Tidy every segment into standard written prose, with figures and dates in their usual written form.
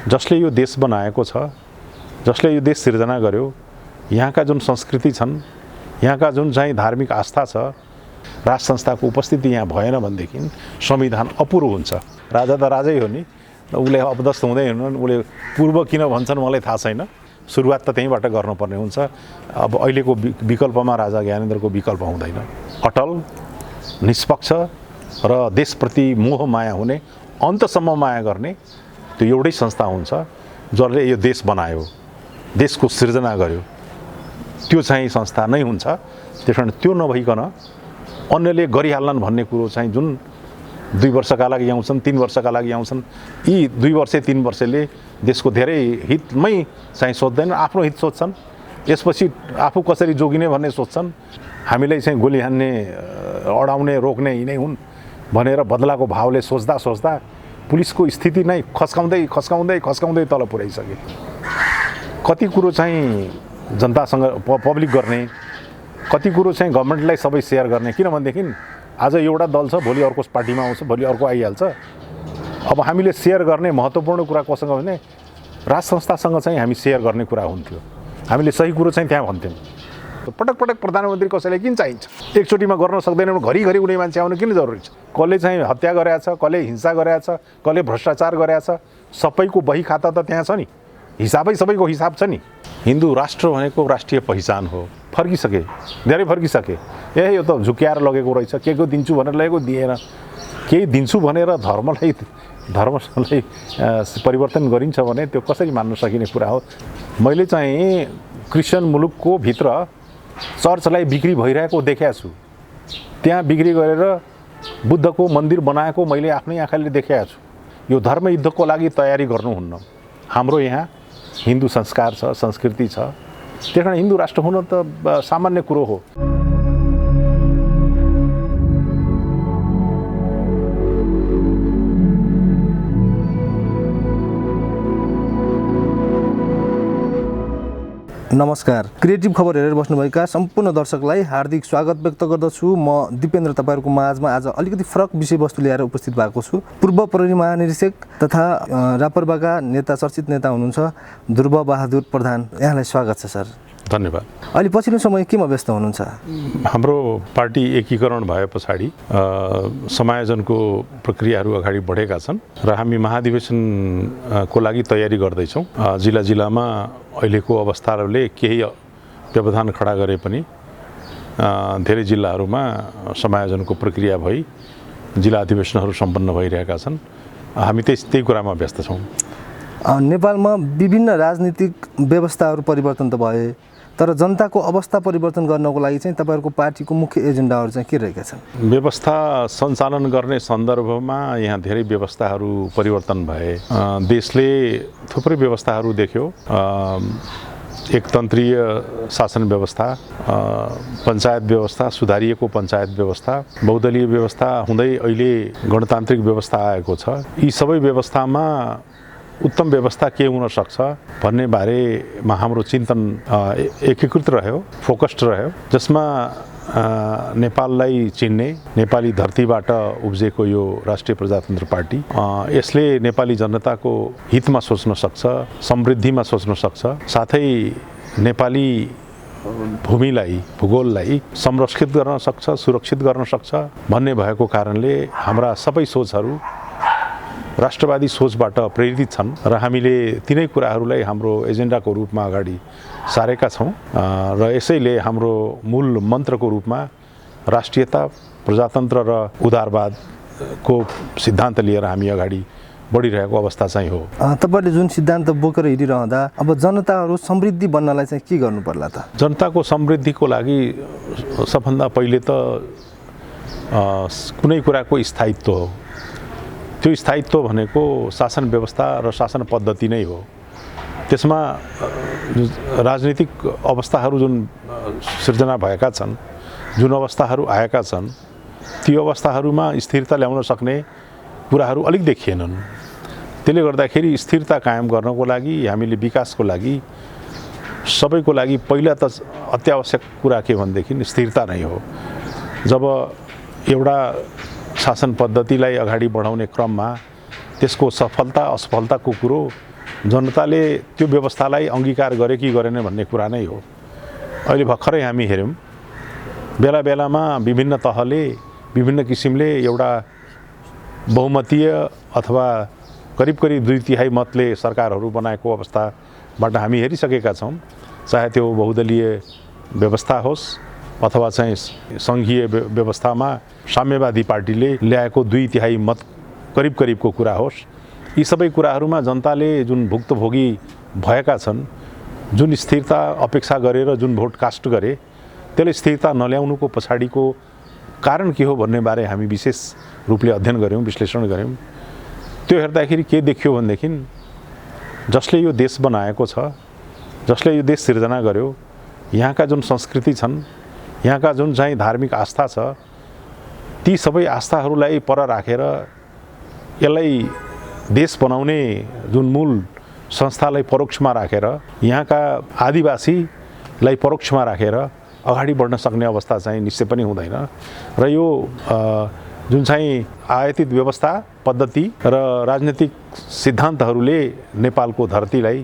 जसले यो देश बनाएको छ, जसले यो देश सिर्जना गर्यो, यहाँका जुन संस्कृति छन्, यहाँका जुन चाहिँ धार्मिक आस्था छ, राज संस्थाको उपस्थिति यहाँ भएन भनेदेखि संविधान अपुरो हुन्छ। राजा त राजै हो नि, उसले अपदस्थ हुँदै हुन्, उसले पूर्व किन भन्छन् मलाई थाहा छैन। सुरुवात त त्यहीँबाट गर्नुपर्ने हुन्छ। अब अहिलेको विकल्पमा राजा ज्ञानेन्द्रको विकल्प हुँदैन। अटल, निष्पक्ष र देशप्रति मोह माया हुने, अन्तसम्म माया गर्ने त्यो एउटै संस्था हुन्छ जसले यो देश बनायो, देशको सिर्जना गर्यो, त्यो चाहिँ संस्था नै हुन्छ। त्यसकारण त्यो नभइकन अन्यले गरिहाल्छन् भन्ने कुरो चाहिँ जुन 2 वर्षका लागि आउँछन्, 3 वर्षका लागि आउँछन्, यी 2 वर्ष 3 वर्षले देशको धेरै हितमै चाहिँ सोच्दैन, आफ्नो हित सोच्छन्। यसपछि आफू कसरी जोगिने भन्ने सोच्छन्। हामीलाई चाहिँ गोली हान्ने, अडाउने, रोक्ने यिनै हुन् भनेर बदलाको भावले सोच्दा सोच्दा पुलिसको स्थिति नै खस्काउँदै तल पुर्याइसके। कति कुरो चाहिँ जनतासँग पब्लिक गर्ने, कति कुरो चाहिँ गभर्मेन्टलाई सबै सेयर गर्ने। किनभनेदेखि आज एउटा दल छ, भोलि अर्को पार्टीमा आउँछ, भोलि अर्को आइहाल्छ। अब हामीले सेयर गर्ने महत्त्वपूर्ण कुरा कोसँग भने राज संस्थासँग चाहिँ हामी सेयर गर्ने कुरा हुन्थ्यो। हामीले सही कुरो चाहिँ त्यहाँ भन्थ्यौँ। पटक पटक प्रधानमन्त्री कसैलाई किन चाहिन्छ? एकचोटिमा गर्न सक्दैन भने घरिघरि कुनै मान्छे आउनु किन जरुरी छ? कसले चाहिँ हत्या गरेछ, कसले हिंसा गरेछ, कसले भ्रष्टाचार गरेछ, सबैको बही खाता त त्यहाँ छ नि। हिसाबै सबैको हिसाब छ नि। हिन्दू राष्ट्र भनेको राष्ट्रिय पहिचान हो। फर्किसके, धेरै फर्किसके। यो त झुक्याएर लगेको रहेछ, के दिन्छु भनेर लगेको दिएन। केही दिन्छु भनेर धर्मलाई परिवर्तन गरिन्छ भने त्यो कसरी मान्न सकिने कुरा हो। मैले चाहिँ क्रिस्चियन मुलुकको भित्र चर्चलाई बिक्री भइरहेको देखेको छु। त्यहाँ बिक्री गरेर बुद्धको मन्दिर बनाएको मैले आफ्नै आँखाले देखेको छु। यो धर्मयुद्धको लागि तयारी गर्नुहुन्न। हाम्रो यहाँ हिन्दू संस्कार छ, संस्कृति छ। त्यसकारण हिन्दू राष्ट्र हुन त सामान्य कुरो हो। नमस्कार, क्रिएटिभ खबर हेरेर बस्नुभएका सम्पूर्ण दर्शकलाई हार्दिक स्वागत व्यक्त गर्दछु। म दिपेन्द्र तपाईँहरूको माझमा आज अलिकति फरक विषयवस्तु ल्याएर उपस्थित भएको छु। पूर्व प्रहरी महानिरीक्षक तथा रापरपाका नेता, चर्चित नेता हुनुहुन्छ ध्रुव बहादुर प्रधान। यहाँलाई स्वागत छ सर। धन्यवाद। अहिले पछिल्लो समय केमा व्यस्त हुनुहुन्छ? हाम्रो पार्टी एकीकरण भए पछाडि समायोजनको प्रक्रियाहरू अगाडि बढेका छन् र हामी महाधिवेशनको लागि तयारी गर्दैछौँ। जिल्ला जिल्लामा अहिलेको अवस्थाहरूले केही व्यवधान खडा गरे पनि धेरै जिल्लाहरूमा समायोजनको प्रक्रिया भई जिल्ला अधिवेशनहरू सम्पन्न भइरहेका छन्। हामी त्यही कुरामा व्यस्त छौँ। नेपालमा विभिन्न राजनीतिक व्यवस्थाहरू परिवर्तन त भए, तर जनताको अवस्था परिवर्तन गर्नको लागि चाहिँ तपाईँहरूको पार्टीको मुख्य एजेन्डाहरू चाहिँ के रहेका छन्? व्यवस्था सञ्चालन गर्ने सन्दर्भमा यहाँ धेरै व्यवस्थाहरू परिवर्तन भए। देशले थुप्रै व्यवस्थाहरू देख्यो। एकतन्त्रीय शासन व्यवस्था, पञ्चायत व्यवस्था, सुधारिएको पञ्चायत व्यवस्था, बहुदलीय व्यवस्था हुँदै अहिले गणतान्त्रिक व्यवस्था आएको छ। यी सबै व्यवस्थामा उत्तम व्यवस्था के हुन सक्छ भन्ने बारेमा हाम्रो चिन्तन एकीकृत रह्यो, फोकस्ड रह्यो, जसमा नेपाललाई चिन्ने, नेपाली धरतीबाट उब्जेको यो राष्ट्रिय प्रजातन्त्र पार्टी यसले नेपाली जनताको हितमा सोच्न सक्छ, समृद्धिमा सोच्न सक्छ, साथै नेपाली भूमिलाई, भूगोललाई संरक्षित गर्न सक्छ, सुरक्षित गर्न सक्छ भन्ने भएको कारणले हाम्रा सबै सोचहरू राष्ट्रवादी सोचबाट प्रेरित छन् र हामीले तिनै कुराहरूलाई हाम्रो एजेन्डाको रूपमा अगाडि सारेका छौँ र यसैले हाम्रो मूल मन्त्रको रूपमा राष्ट्रियता, प्रजातन्त्र र उदारवादको सिद्धान्त लिएर हामी अगाडि बढिरहेको अवस्था चाहिँ हो। तपाईँले जुन सिद्धान्त बोकेर हिँडिरहँदा अब जनताहरू समृद्धि बन्नलाई चाहिँ के गर्नु पर्ला त? जनताको समृद्धिको लागि सबभन्दा पहिले त कुनै कुराको स्थायित्व हो। त्यो स्थायित्व भनेको शासन व्यवस्था र शासन पद्धति नै हो। त्यसमा राजनीतिक अवस्थाहरू जुन सिर्जना भएका छन्, जुन अवस्थाहरू आएका छन्, ती अवस्थाहरूमा स्थिरता ल्याउन सक्ने कुराहरू अलिक देखिएनन्। त्यसले गर्दाखेरि स्थिरता कायम गर्नको लागि हामीले विकासको लागि सबैको लागि पहिला त अत्यावश्यक कुरा के भनेदेखि स्थिरता नै हो। जब एउटा शासन पद्धतिलाई अगाडि बढाउने क्रममा त्यसको सफलता असफलताको कुरो जनताले त्यो व्यवस्थालाई अंगीकार गरे कि गरेन भन्ने कुरा नै हो। अहिले भर्खरै हामी हेऱ्यौँ, बेला बेलामा विभिन्न तहले विभिन्न किसिमले एउटा बहुमतीय अथवा करिब करिब 2/3 मतले सरकारहरू बनाएको अवस्थाबाट हामी हेरिसकेका छौँ। चाहे त्यो बहुदलीय व्यवस्था होस् अथवा चाहिँ सङ्घीय व्यवस्थामा साम्यवादी पार्टीले ल्याएको 2/3 मत करिब करिबको कुरा होस्, यी सबै कुराहरूमा जनताले जुन भुक्तभोगी भएका छन्, जुन स्थिरता अपेक्षा गरेर जुन भोट कास्ट गरे, त्यसले स्थिरता नल्याउनुको पछाडिको कारण के हो भन्ने बारे हामी विशेष रूपले अध्ययन गऱ्यौँ, विश्लेषण गऱ्यौँ। त्यो हेर्दाखेरि के देखियो भनेदेखि जसले यो देश बनाएको छ, जसले यो देश सिर्जना गर्यो, यहाँका जुन संस्कृति छन्, यहाँका जुन चाहिँ धार्मिक आस्था छ, ती सबै आस्थाहरूलाई पर राखेर यसलाई देश बनाउने जुन मूल संस्थालाई परोक्षमा राखेर, यहाँका आदिवासीलाई परोक्षमा राखेर अगाडि बढ्न सक्ने अवस्था चाहिँ निश्चय पनि हुँदैन। र यो जुन चाहिँ आयातित व्यवस्था पद्धति र राजनीतिक सिद्धान्तहरूले नेपालको धरतीलाई,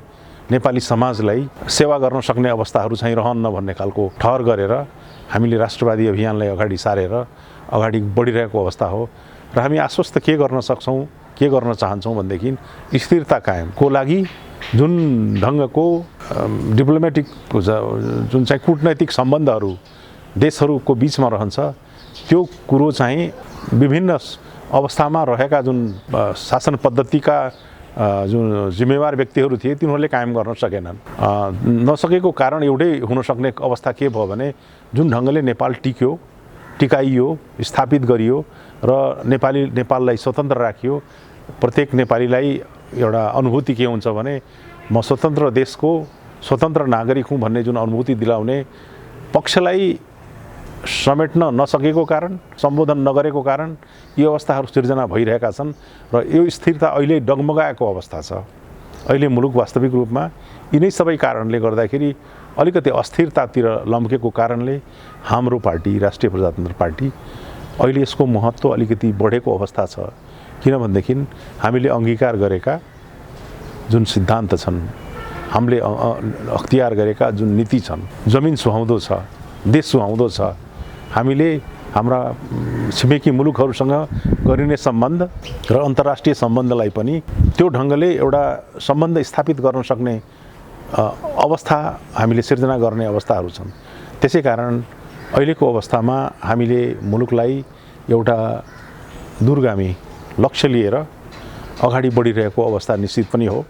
नेपाली समाजलाई सेवा गर्न सक्ने अवस्थाहरू चाहिँ रहन्न भन्ने खालको ठहर गरेर हामीले राष्ट्रवादी अभियानलाई अगाडि सारेर अगाडि बढिरहेको अवस्था हो। र हामी आश्वस्त के गर्न सक्छौँ, के गर्न चाहन्छौँ भनेदेखि स्थिरता कायमको लागि जुन ढङ्गको डिप्लोमेटिक जुन चाहिँ कूटनैतिक सम्बन्धहरू देशहरूको बिचमा रहन्छ, त्यो कुरो चाहिँ विभिन्न अवस्थामा रहेका जुन शासन पद्धतिका जुन जिम्मेवार व्यक्तिहरू थिए तिनीहरूले कायम गर्न सकेनन्। नसकेको कारण एउटै हुन सक्ने अवस्था के भयो भने जुन ढङ्गले नेपाल टिकाइयो, स्थापित गरियो र नेपाललाई स्वतन्त्र राखियो, प्रत्येक नेपालीलाई एउटा अनुभूति के हुन्छ भने म स्वतन्त्र देशको स्वतन्त्र नागरिक हुँ भन्ने जुन अनुभूति दिलाउने पक्षलाई समेट्न नसकेको कारण, सम्बोधन नगरेको कारण यो अवस्थाहरू सिर्जना भइरहेका छन्। र यो स्थिरता अहिले डगमगाएको अवस्था छ। अहिले मुलुक वास्तविक रूपमा यिनै सबै कारणले गर्दाखेरि अलिकति अस्थिरतातिर लम्केको कारणले हाम्रो पार्टी, राष्ट्रिय प्रजातन्त्र पार्टी, अहिले यसको महत्त्व अलिकति बढेको अवस्था छ। किनभनेदेखि हामीले अङ्गीकार गरेका जुन सिद्धान्त छन्, हामीले अख्तियार गरेका जुन नीति छन्, जमिन सुहाउँदो छ, देश सुहाउँदो छ, हामीले हाम्रा छिमेकी मुलुकहरूसँग गरिने सम्बन्ध र अन्तर्राष्ट्रिय सम्बन्धलाई पनि त्यो ढङ्गले एउटा सम्बन्ध स्थापित गर्न सक्ने अवस्था हामीले सिर्जना गर्ने अवस्थाहरू छन्। त्यसै कारण अहिलेको अवस्थामा हामीले मुलुकलाई एउटा दूरगामी लक्ष्य लिएर अगाडि बढिरहेको अवस्था निश्चित पनि हो।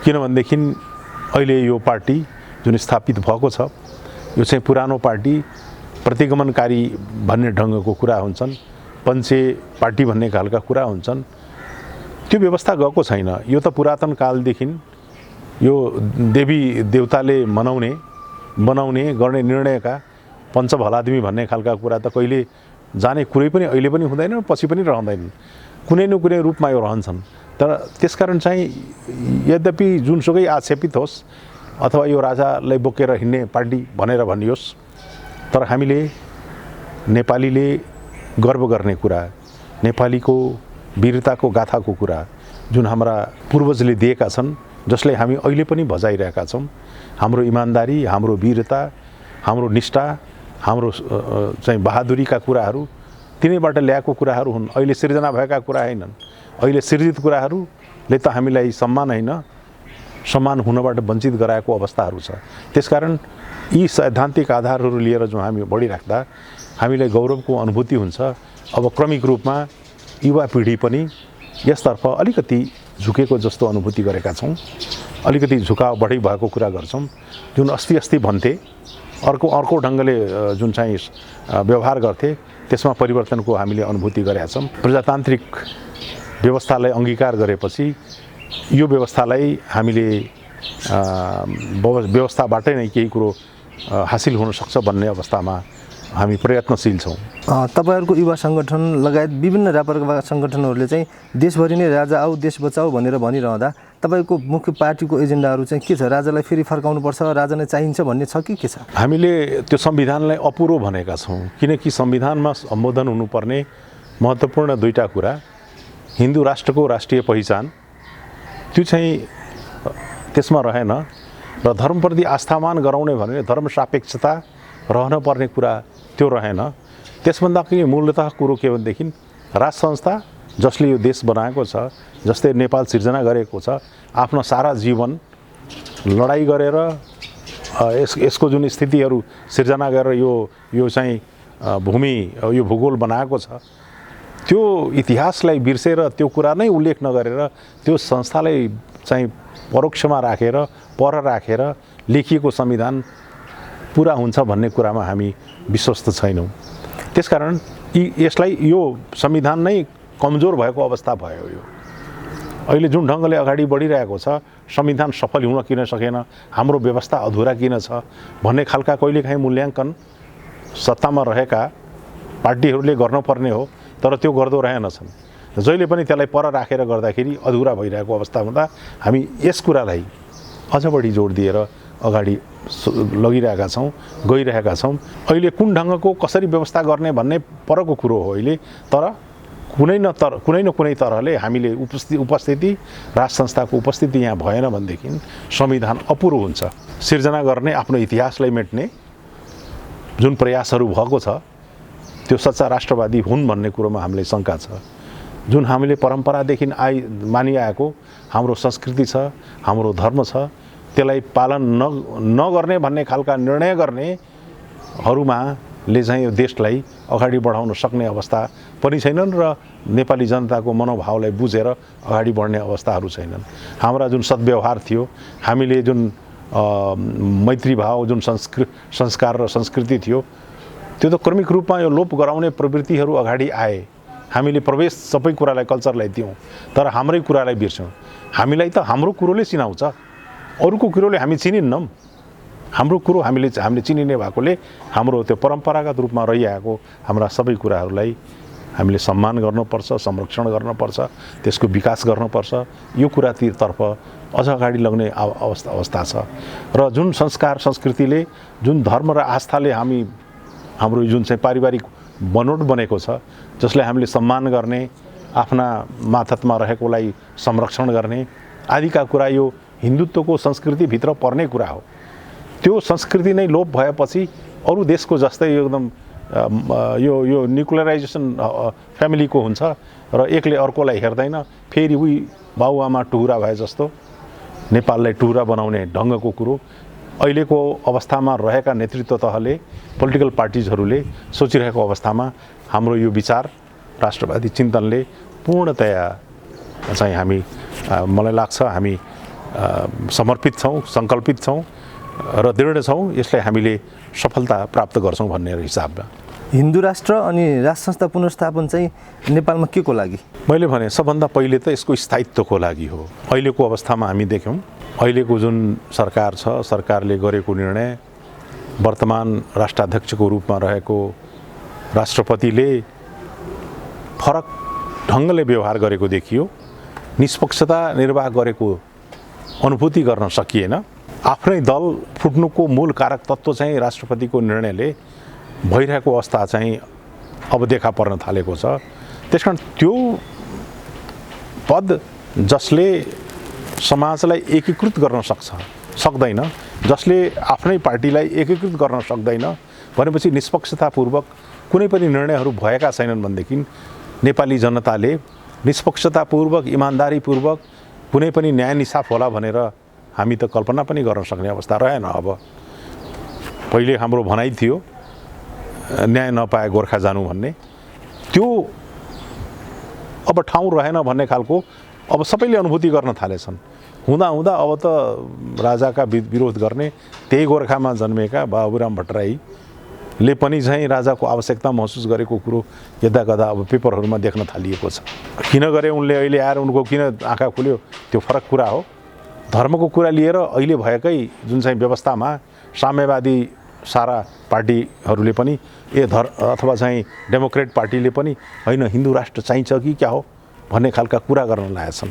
किनभनेदेखि अहिले यो पार्टी जुन स्थापित भएको छ, यो चाहिँ पुरानो पार्टी, प्रतिगमनकारी भन्ने ढङ्गको कुरा हुन्छन्, पञ्चे पार्टी भन्ने खालका कुरा हुन्छन्, त्यो व्यवस्था गएको छैन। यो त पुरातन कालदेखि यो देवी देवताले बनाउने गर्ने निर्णयका पञ्चभलादमी भन्ने खालका कुरा त कहिले जाने कुरै पनि अहिले पनि हुँदैन, पछि पनि रहँदैन, कुनै न कुनै रूपमा यो रहन्छन्। तर त्यसकारण चाहिँ यद्यपि जुनसुकै आक्षेपित होस् अथवा यो राजालाई बोकेर हिँड्ने पार्टी भनेर भनियोस्, तर हामीले नेपालीले गर्व गर्ने कुरा, नेपालीको वीरताको गाथाको कुरा जुन हाम्रा पूर्वजले दिएका छन्, जसले हामी अहिले पनि बजाइरहेका छौँ, हाम्रो इमान्दारी, हाम्रो वीरता, हाम्रो निष्ठा, हाम्रो चाहिँ बहादुरीका कुराहरू तिनैबाट ल्याएको कुराहरू हुन्। अहिले सिर्जना भएका कुरा हैनन्। अहिले सिर्जित कुराहरूले त हामीलाई सम्मान हैन, सम्मान हुनबाट वञ्चित गराएको अवस्थाहरू छ। त्यसकारण यी सैद्धान्तिक आधारहरू लिएर जो हामी बढिराख्दा हामीलाई गौरवको अनुभूति हुन्छ। अब क्रमिक रूपमा युवा पिँढी पनि यसतर्फ अलिकति झुकेको जस्तो अनुभूति गरेका छौँ, अलिकति झुकाव बढी भएको कुरा गर्छौँ। जुन अस्ति भन्थे, अर्को ढङ्गले जुन चाहिँ व्यवहार गर्थे, त्यसमा परिवर्तनको हामीले अनुभूति गरेका छौँ। प्रजातान्त्रिक व्यवस्थालाई अङ्गीकार गरेपछि यो व्यवस्थालाई हामीले व्यवस्थाबाटै नै केही कुरो हासिल हुन सक्छ भन्ने अवस्थामा हामी प्रयत्नशील छौँ। तपाईहरुको युवा सङ्गठन लगायत विभिन्न राप्रपा सङ्गठनहरूले चाहिँ देशभरि नै राजा आऊ देश बचाऊ भनेर भनिरहँदा तपाईको मुख्य पार्टीको एजेन्डाहरू चाहिँ के छ? राजालाई फेरि फर्काउनुपर्छ, राजा नै चाहिन्छ भन्ने छ कि के छ? हामीले त्यो संविधानलाई अपुरो भनेका छौँ, किनकि संविधानमा सम्बोधन हुनुपर्ने महत्त्वपूर्ण दुईटा कुरा, हिन्दू राष्ट्रको राष्ट्रिय पहिचान त्यो चाहिँ त्यसमा रहेन र धर्मप्रति आस्थामान गराउने भने धर्म सापेक्षता रहन पर्ने कुरा त्यो रहेन। त्यसभन्दा कि मूलतः कुरो के भनेदेखि राज संस्था जसले यो देश बनाएको छ, जस्तै नेपाल सिर्जना गरेको छ, आफ्नो सारा जीवन लडाइँ गरेर यसको जुन स्थितिहरू सिर्जना गरेर यो चाहिँ भूमि यो भूगोल बनाएको छ, त्यो इतिहासलाई बिर्सेर त्यो कुरा नै उल्लेख नगरेर त्यो संस्थालाई चाहिँ परोक्षमा राखेर पर राखेर लेखिएको संविधान पुरा हुन्छ भन्ने कुरामा हामी विश्वस्त छैनौँ। त्यसकारण यसलाई यो संविधान नै कमजोर भएको अवस्था भयो। यो अहिले जुन ढङ्गले अगाडि बढिरहेको छ, संविधान सफल हुन किन सकेन, हाम्रो व्यवस्था अधुरा किन छ भन्ने खालका कहिलेकाहीँ मूल्याङ्कन सत्तामा रहेका पार्टीहरूले गर्नुपर्ने हो, तर त्यो गर्दो रहेनछन्। जहिले पनि त्यसलाई पर राखेर गर्दाखेरि अधुरा भइरहेको अवस्था हुँदा हामी यस कुरालाई अझ बढी जोड दिएर अगाडि लगिरहेका छौँ, गइरहेका छौँ। अहिले कुन ढङ्गको कसरी व्यवस्था गर्ने भन्ने परको कुरो हो अहिले, तर कुनै न कुनै तरहले हामीले उपस्थिति राज संस्थाको उपस्थिति यहाँ भएन भनेदेखि संविधान अपुरो हुन्छ। सिर्जना गर्ने आफ्नो इतिहासलाई मेट्ने जुन प्रयासहरू भएको छ त्यो सच्चा राष्ट्रवादी हुन् भन्ने कुरोमा हामीलाई शङ्का छ। जुन हामीले परम्परादेखि मानिआएको हाम्रो संस्कृति छ, हाम्रो धर्म छ, त्यसलाई पालन नगर्ने भन्ने खालका निर्णय गर्नेहरूमा ले चाहिँ यो देशलाई अगाडि बढाउन सक्ने अवस्था पनि छैनन् र नेपाली जनताको मनोभावलाई बुझेर अगाडि बढ्ने अवस्थाहरू छैनन्। हाम्रा जुन सद्व्यवहार थियो, हामीले जुन मैत्री भाव, जुन संस्कार र संस्कृति थियो, त्यो त क्रमिक रूपमा यो लोप गराउने प्रवृत्तिहरू अगाडि आए। हामीले प्रवेश सबै कुरालाई कल्चरलाई दियौँ, तर हाम्रै कुरालाई बिर्स्यौँ। हामीलाई त हाम्रो कुरोले चिनाउँछ, अरूको कुरोले हामी चिनिन्नौँ। हाम्रो कुरो हामीले चिनिने भएकोले हाम्रो त्यो परम्परागत रूपमा रहिआएको हाम्रा सबै कुराहरूलाई हामीले सम्मान गर्नुपर्छ, संरक्षण गर्नुपर्छ, त्यसको विकास गर्नुपर्छ। यो कुरातर्फ अझ अगाडि लग्ने अवस्था छ। र जुन संस्कार संस्कृतिले, जुन धर्म र आस्थाले हाम्रो जुन चाहिँ पारिवारिक बनोट बनेको छ, जसलाई हामीले सम्मान गर्ने, आफ्ना माथतमा रहेकोलाई संरक्षण गर्ने आदिका कुरा यो हिन्दुत्वको संस्कृतिभित्र पर्ने कुरा हो। त्यो संस्कृति नै लोप भएपछि अरू देशको जस्तै एकदम यो न्युक्लियराइजेसन फ्यामिलीको हुन्छ र एकले अर्कोलाई हेर्दैन, फेरि उही बाउआमा टुहुरा भए जस्तो नेपाललाई टुहुरा बनाउने ढङ्गको कुरो अहिलेको अवस्थामा रहेका नेतृत्व तहले, पोलिटिकल पार्टिजहरूले सोचिरहेको अवस्थामा हाम्रो यो विचार राष्ट्रवादी चिन्तनले पूर्णतया चाहिँ मलाई लाग्छ हामी समर्पित छौँ, सङ्कल्पित छौँ र दृढ छौँ। यसलाई हामीले सफलता प्राप्त गर्छौँ भन्ने हिसाबमा हिन्दू राष्ट्र अनि राज संस्था पुनर्स्थापन चाहिँ नेपालमा के को लागि? मैले भने सबभन्दा पहिले त यसको स्थायित्वको लागि हो। अहिलेको अवस्थामा हामी देख्यौँ, अहिलेको जुन सरकार छ, सरकारले गरेको निर्णय, वर्तमान राष्ट्राध्यक्षको रूपमा रहेको राष्ट्रपतिले फरक ढङ्गले व्यवहार गरेको देखियो। निष्पक्षता निर्वाह गरेको अनुभूति गर्न सकिएन। आफ्नै दल फुट्नुको मूल कारक तत्त्व चाहिँ राष्ट्रपतिको निर्णयले भइरहेको अवस्था चाहिँ अब देखा पर्न थालेको छ। त्यसकारण त्यो पद जसले समाजलाई एकीकृत गर्न सक्दैन, जसले आफ्नै पार्टीलाई एकीकृत गर्न सक्दैन भनेपछि निष्पक्षतापूर्वक कुनै पनि निर्णयहरू भएका छैनन् भनेदेखि नेपाली जनताले निष्पक्षतापूर्वक, इमान्दारीपूर्वक कुनै पनि न्याय निसाफ होला भनेर हामी त कल्पना पनि गर्न सक्ने अवस्था रहेन। अब पहिले हाम्रो भनाइ थियो न्याय नपाए गोर्खा जानु भन्ने, त्यो अब ठाउँ रहेन भन्ने खालको अब सबैले अनुभूति गर्न थालेछन्। हुँदा अब त राजाका विरोध गर्ने त्यही गोर्खामा जन्मेका बाबुराम भट्टराईले पनि चाहिँ राजाको आवश्यकता महसुस गरेको कुरो यदाकदा अब पेपरहरूमा देख्न थालिएको छ। किन गरे उनले, अहिले आएर उनको किन आँखा खुल्यो, त्यो फरक कुरा हो। धर्मको कुरा लिएर अहिले भएकै जुन चाहिँ व्यवस्थामा साम्यवादी सारा पार्टीहरूले पनि अथवा चाहिँ डेमोक्रेट पार्टीले पनि होइन हिन्दू राष्ट्र चाहिन्छ कि क्या हो भन्ने खालका कुरा गर्न लागेछन्।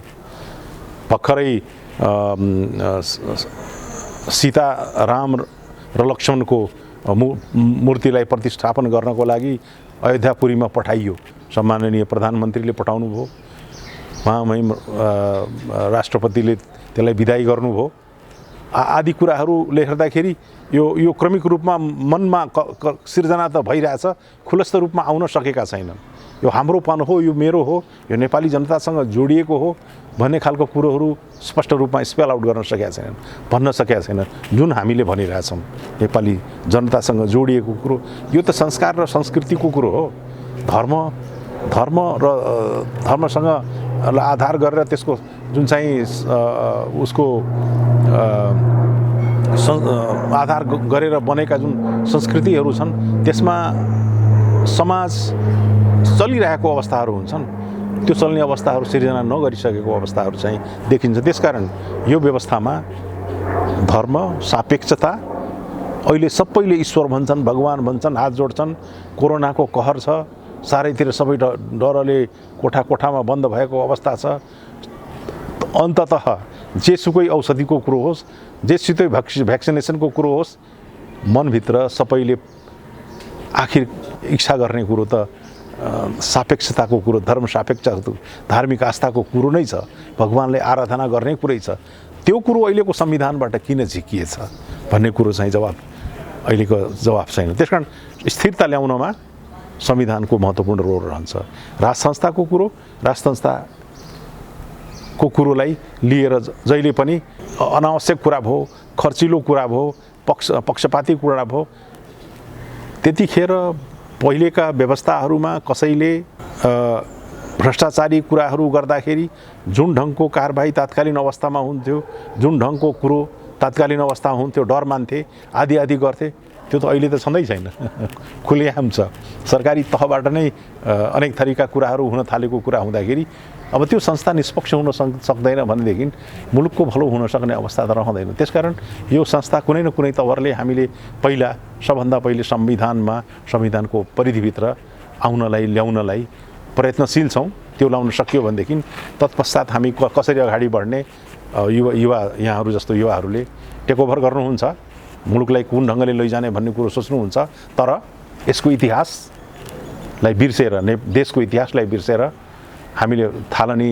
भर्खरै सीता, राम र लक्ष्मणको मूर्तिलाई प्रतिष्ठापन गर्नको लागि अयोध्यापुरीमा पठाइयो। सम्माननीय प्रधानमन्त्रीले पठाउनु भयो। उहाँमै राष्ट्रपतिले त्यसलाई विदाई गर्नुभयो आदि कुराहरूले हेर्दाखेरि यो क्रमिक रूपमा मनमा सिर्जना त भइरहेछ, खुलस्त रूपमा आउन सकेका छैनन्। यो हाम्रोपन हो, यो मेरो हो, यो नेपाली जनतासँग जोडिएको हो भन्ने खालको कुरोहरू स्पष्ट रूपमा स्पेल आउट गर्न सकेका छैनन्, भन्न सकेका छैनन्। जुन हामीले भनिरहेछौँ नेपाली जनतासँग जोडिएको कुरो, यो त संस्कार र संस्कृतिको कुरो हो। धर्मसँग आधार गरेर त्यसको जुन चाहिँ उसको आधार गरेर बनेका जुन संस्कृतिहरू छन् त्यसमा समाज चलिरहेको अवस्थाहरू हुन्छन्, त्यो चल्ने अवस्थाहरू सिर्जना नगरिसकेको अवस्थाहरू चाहिँ देखिन्छ। त्यसकारण यो व्यवस्थामा धर्म सापेक्षता, अहिले सबैले ईश्वर भन्छन्, भगवान भन्छन्, हात जोड्छन्, कोरोनाको कहर छ, चारैतिर सबै डरले कोठामा बन्द भएको अवस्था छ। अन्ततः जेसुकै औषधिको कुरो होस्, जेसुकै भ्याक्सिनेसनको कुरो होस्, मनभित्र सबैले आखिर इच्छा गर्ने कुरो त सापेक्षताको कुरो, धर्म सापेक्ष धार्मिक आस्थाको कुरो नै छ, भगवानले आराधना गर्ने कुरै छ। त्यो कुरो अहिलेको संविधानबाट किन झिकिएछ भन्ने कुरो चाहिँ अहिलेको जवाफ छैन। त्यसकारण स्थिरता ल्याउनमा संविधानको महत्त्वपूर्ण रोल रहन्छ। राज संस्थाको कुरोलाई लिएर जहिले पनि अनावश्यक कुरा भयो, खर्चिलो कुरा भयो, पक्षपाती कुरा भयो, त्यतिखेर पहिलेका व्यवस्थाहरूमा कसैले भ्रष्टाचारी कुराहरू गर्दाखेरि जुन ढङ्गको कारबाही तात्कालीन अवस्थामा हुन्थ्यो, जुन ढङ्गको कुरो तात्कालीन अवस्थामा हुन्थ्यो, डर मान्थे, आदि गर्थे, त्यो त अहिले त छँदै छैन। खुलेआम छ। सरकारी तहबाट नै अनेक थरीका कुराहरू हुन थालेको कुरा हुँदाखेरि अब त्यो संस्था निष्पक्ष हुन सक्दैन भनेदेखि मुलुकको भलो हुन सक्ने अवस्था त रहँदैन। त्यसकारण यो संस्था कुनै न कुनै तवरले हामीले सबभन्दा पहिले संविधानको परिधिभित्र ल्याउनलाई प्रयत्नशील छौँ। त्यो ल्याउन सकियो भनेदेखि तत्पश्चात हामी कसरी अगाडि बढ्ने, यहाँहरू जस्तो युवाहरूले टेक ओभर गर्नुहुन्छ, मुलुकलाई कुन ढङ्गले लैजाने भन्ने कुरो सोच्नुहुन्छ। तर यसको इतिहासलाई बिर्सेर, देशको इतिहासलाई बिर्सेर हामीले थालनी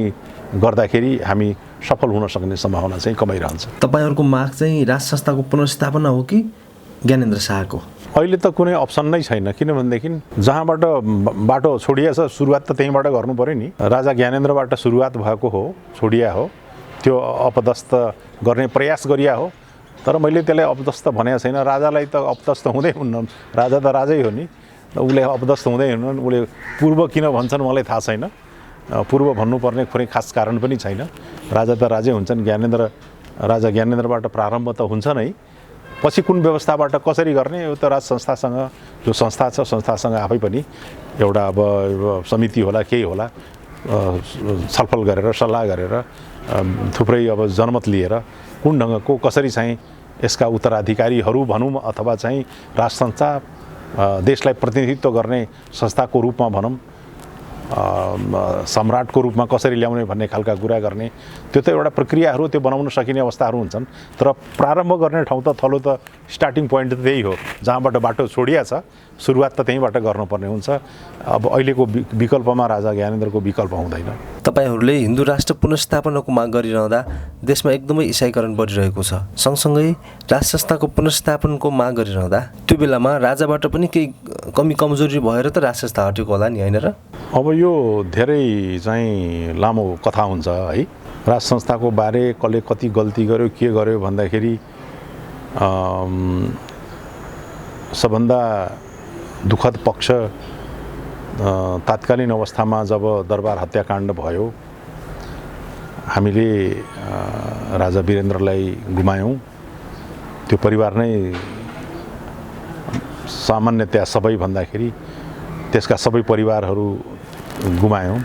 गर्दाखेरि हामी सफल हुन सक्ने सम्भावना चाहिँ कमै रहन्छ। तपाईँहरूको माग चाहिँ राज संस्थाको पुनर्स्थापना हो कि ज्ञानेन्द्र शाहको? अहिले त कुनै अप्सन नै छैन, किनभनेदेखि जहाँबाट बाटो छोडिएछ सुरुवात त त्यहीँबाट गर्नु पऱ्यो नि। राजा ज्ञानेन्द्रबाट सुरुवात भएको हो, छोडिया हो, त्यो अपदस्थ गर्ने प्रयास गरिया हो। तर मैले त्यसलाई अपदस्थ भनेको छैन। राजालाई त अपदस्थ हुँदै हुन्न, राजा त राजै हो नि, उसले अपदस्थ हुँदै हुन्न। उसले पूर्व किन भन्छन् मलाई थाहा छैन, पूर्व भन्नुपर्ने कुनै खास कारण पनि छैन। राजा त राजै हुन्छन्। राजा ज्ञानेन्द्रबाट प्रारम्भ त हुन्छ नै, पछि कुन व्यवस्थाबाट कसरी गर्ने यो त राज संस्थासँग, जो संस्था छ संस्थासँग आफै पनि एउटा अब समिति होला, केही होला, छलफल गरेर सल्लाह गरेर थुप्रै अब जनमत लिएर कुन ढङ्गको कसरी चाहिँ यसका उत्तराधिकारीहरू भनौँ अथवा चाहिँ राज संस्था देशलाई प्रतिनिधित्व गर्ने संस्थाको रूपमा भनौँ, सम्राटको रूपमा कसरी ल्याउने भन्ने खालका कुरा गर्ने, त्यो त एउटा प्रक्रियाहरू, त्यो बनाउन सकिने अवस्थाहरू हुन्छन्। तर प्रारम्भ गर्ने ठाउँ त थलो त स्टार्टिङ पोइन्ट त त्यही हो, जहाँबाट बाटो छोडिया छ सुरुवात त त्यहीँबाट गर्नुपर्ने हुन्छ। अब अहिलेको विकल्पमा राजा ज्ञानेन्द्रको विकल्प हुँदैन। तपाईँहरूले हिन्दू राष्ट्र पुनर्स्थापनाको माग गरिरहँदा देशमा एकदमै इसाईकरण बढिरहेको छ, सँगसँगै राज संस्थाको पुनर्स्थापनको माग गरिरहँदा त्यो बेलामा राजाबाट पनि केही कमी कमजोरी भएर त राज संस्था हटेको होला नि, होइन र? अब यो धेरै चाहिँ लामो कथा हुन्छ है। राज संस्थाको बारे कसले कति गल्ती गर्यो, के गर्यो भन्दाखेरि सबभन्दा दुःखद पक्ष तात्कालीन अवस्थामा जब दरबार हत्याकाण्ड भयो, हामीले राजा वीरेन्द्रलाई गुमायौँ। त्यो परिवार नै सामान्यतया सबै भन्दाखेरि त्यसका सबै परिवारहरू गुमायौँ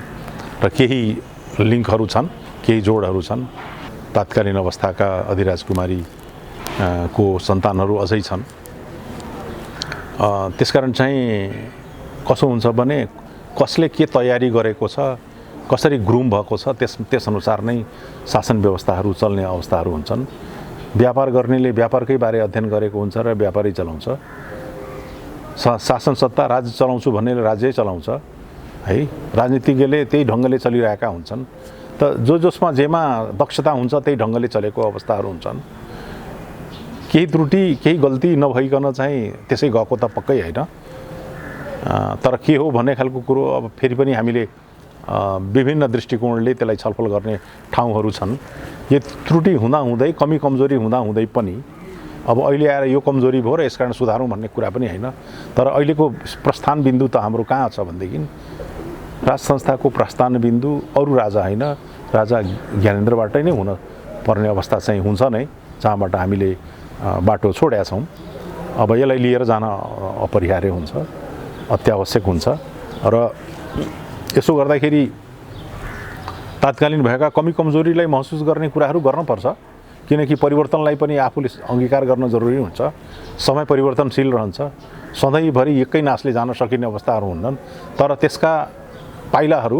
र केही लिङ्कहरू छन्, केही जोडहरू छन्। तात्कालीन अवस्थाका अधिराज कुमारी को सन्तानहरू अझै छन्। त्यसकारण चाहिँ कसो हुन्छ भने कसले के तयारी गरेको छ, कसरी ग्रुम भएको छ, त्यसअनुसार नै शासन व्यवस्थाहरू चल्ने अवस्थाहरू हुन्छन्। व्यापार गर्नेले व्यापारकै बारे अध्ययन गरेको हुन्छ र व्यापारै चलाउँछ। शासन सत्ता राज्य चलाउँछु भन्नेले राज्यै चलाउँछ है। राजनीतिज्ञले त्यही ढङ्गले चलिरहेका हुन्छन्। त जसमा जेमा दक्षता हुन्छ त्यही ढङ्गले चलेको अवस्थाहरू हुन्छन्। केही त्रुटि केही गल्ती नभइकन चाहिँ त्यसै गएको त पक्कै होइन। तर के हो भन्ने खालको कुरो अब फेरि पनि हामीले विभिन्न दृष्टिकोणले त्यसलाई छलफल गर्ने ठाउँहरू छन्। यो त्रुटि हुँदाहुँदै कमी कमजोरी हुँदाहुँदै पनि अब अहिले आएर यो कमजोरी भयो र यसकारण सुधारौँ भन्ने कुरा पनि होइन। तर अहिलेको प्रस्थान बिन्दु त हाम्रो कहाँ छ भनेदेखि राज संस्थाको प्रस्थान बिन्दु अरू राजा होइन, राजा ज्ञानेन्द्रबाटै नै हुन पर्ने अवस्था चाहिँ हुन्छ नै, जहाँबाट हामीले बाटो छोडेका छौँ। अब यसलाई लिएर जान अपरिहार्य हुन्छ, अत्यावश्यक हुन्छ र यसो गर्दाखेरि तात्कालीन भएका कमी कमजोरीलाई महसुस गर्ने कुराहरू गर्नुपर्छ, किनकि परिवर्तनलाई पनि आफूले अङ्गीकार गर्न जरुरी हुन्छ। समय परिवर्तनशील रहन्छ, सधैँभरि एकै नासले जान सकिने अवस्थाहरू हुन्छन्। तर त्यसका पाइलाहरू